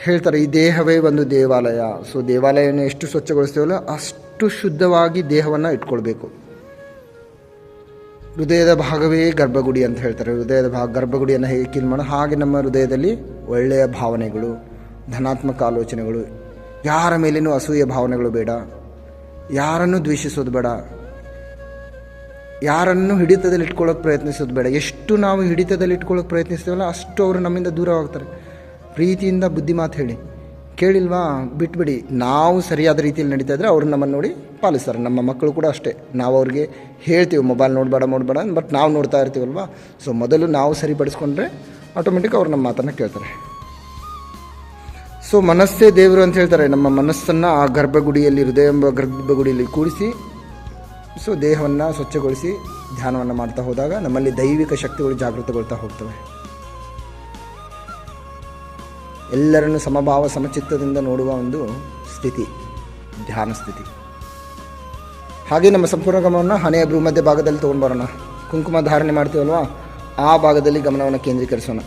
ಹೇಳ್ತಾರೆ ಈ ದೇಹವೇ ಒಂದು ದೇವಾಲಯ. ಸೊ ದೇವಾಲಯವನ್ನು ಎಷ್ಟು ಸ್ವಚ್ಛಗೊಳಿಸ್ತೇವಲ್ಲ ಅಷ್ಟು ಶುದ್ಧವಾಗಿ ದೇಹವನ್ನು ಇಟ್ಕೊಳ್ಬೇಕು. ಹೃದಯದ ಭಾಗವೇ ಗರ್ಭಗುಡಿ ಅಂತ ಹೇಳ್ತಾರೆ. ಹೃದಯದ ಗರ್ಭಗುಡಿಯನ್ನು ಹೇಗೆ ಕ್ಲೀನ್ ಮಾಡೋದು ಹಾಗೆ ನಮ್ಮ ಹೃದಯದಲ್ಲಿ ಒಳ್ಳೆಯ ಭಾವನೆಗಳು, ಧನಾತ್ಮಕ ಆಲೋಚನೆಗಳು, ಯಾರ ಮೇಲೇನೂ ಅಸೂಯೆ ಭಾವನೆಗಳು ಬೇಡ, ಯಾರನ್ನು ದ್ವೇಷಿಸೋದು ಬೇಡ, ಯಾರನ್ನು ಹಿಡಿತದಲ್ಲಿ ಇಟ್ಕೊಳ್ಳೋಕೆ ಪ್ರಯತ್ನಿಸೋದು ಬೇಡ. ಎಷ್ಟು ನಾವು ಹಿಡಿತದಲ್ಲಿ ಇಟ್ಕೊಳ್ಳೋಕೆ ಪ್ರಯತ್ನಿಸ್ತೇವಲ್ಲ ಅಷ್ಟು ಅವರು ನಮ್ಮಿಂದ ದೂರ ಹೋಗ್ತಾರೆ. ಪ್ರೀತಿಯಿಂದ ಬುದ್ಧಿ ಮಾತು ಹೇಳಿ, ಕೇಳಿಲ್ವಾ ಬಿಟ್ಬಿಡಿ. ನಾವು ಸರಿಯಾದ ರೀತಿಯಲ್ಲಿ ನಡೀತಾ ಇದ್ದರೆ ಅವರು ನಮ್ಮನ್ನು ನೋಡಿ ಪಾಲಿಸ್ತಾರೆ. ನಮ್ಮ ಮಕ್ಕಳು ಕೂಡ ಅಷ್ಟೇ. ನಾವು ಅವ್ರಿಗೆ ಹೇಳ್ತೀವಿ ಮೊಬೈಲ್ ನೋಡಬೇಡ ಬಟ್ ನಾವು ನೋಡ್ತಾ ಇರ್ತೀವಲ್ವ. ಸೊ ಮೊದಲು ನಾವು ಸರಿಪಡಿಸ್ಕೊಂಡ್ರೆ ಆಟೋಮೆಟಿಕ್ ಅವ್ರು ನಮ್ಮ ಮಾತನ್ನು ಕೇಳ್ತಾರೆ. ಸೊ ಮನಸ್ಸೇ ದೇವರು ಅಂತ ಹೇಳ್ತಾರೆ. ನಮ್ಮ ಮನಸ್ಸನ್ನು ಆ ಗರ್ಭಗುಡಿಯಲ್ಲಿ, ಹೃದಯ ಎಂಬ ಗರ್ಭಗುಡಿಯಲ್ಲಿ ಕೂಡಿಸಿ, ಸೊ ದೇಹವನ್ನು ಸ್ವಚ್ಛಗೊಳಿಸಿ ಧ್ಯಾನವನ್ನು ಮಾಡ್ತಾ ಹೋದಾಗ ನಮ್ಮಲ್ಲಿ ದೈವಿಕ ಶಕ್ತಿಗಳು ಜಾಗೃತಗೊಳ್ತಾ ಹೋಗ್ತವೆ. ಎಲ್ಲರನ್ನು ಸಮಭಾವ ಸಮಚಿತ್ತದಿಂದ ನೋಡುವ ಒಂದು ಸ್ಥಿತಿ ಧ್ಯಾನ ಸ್ಥಿತಿ. ಹಾಗೆ ನಮ್ಮ ಸಂಪೂರ್ಣ ಗಮನವನ್ನು ಹಣೆಯ ಭ್ರೂಮಧ್ಯ ಭಾಗದಲ್ಲಿ ತೊಗೊಂಡು ಬರೋಣ. ಕುಂಕುಮ ಧಾರಣೆ ಮಾಡ್ತೀವಲ್ವ ಆ ಭಾಗದಲ್ಲಿ ಗಮನವನ್ನು ಕೇಂದ್ರೀಕರಿಸೋಣ.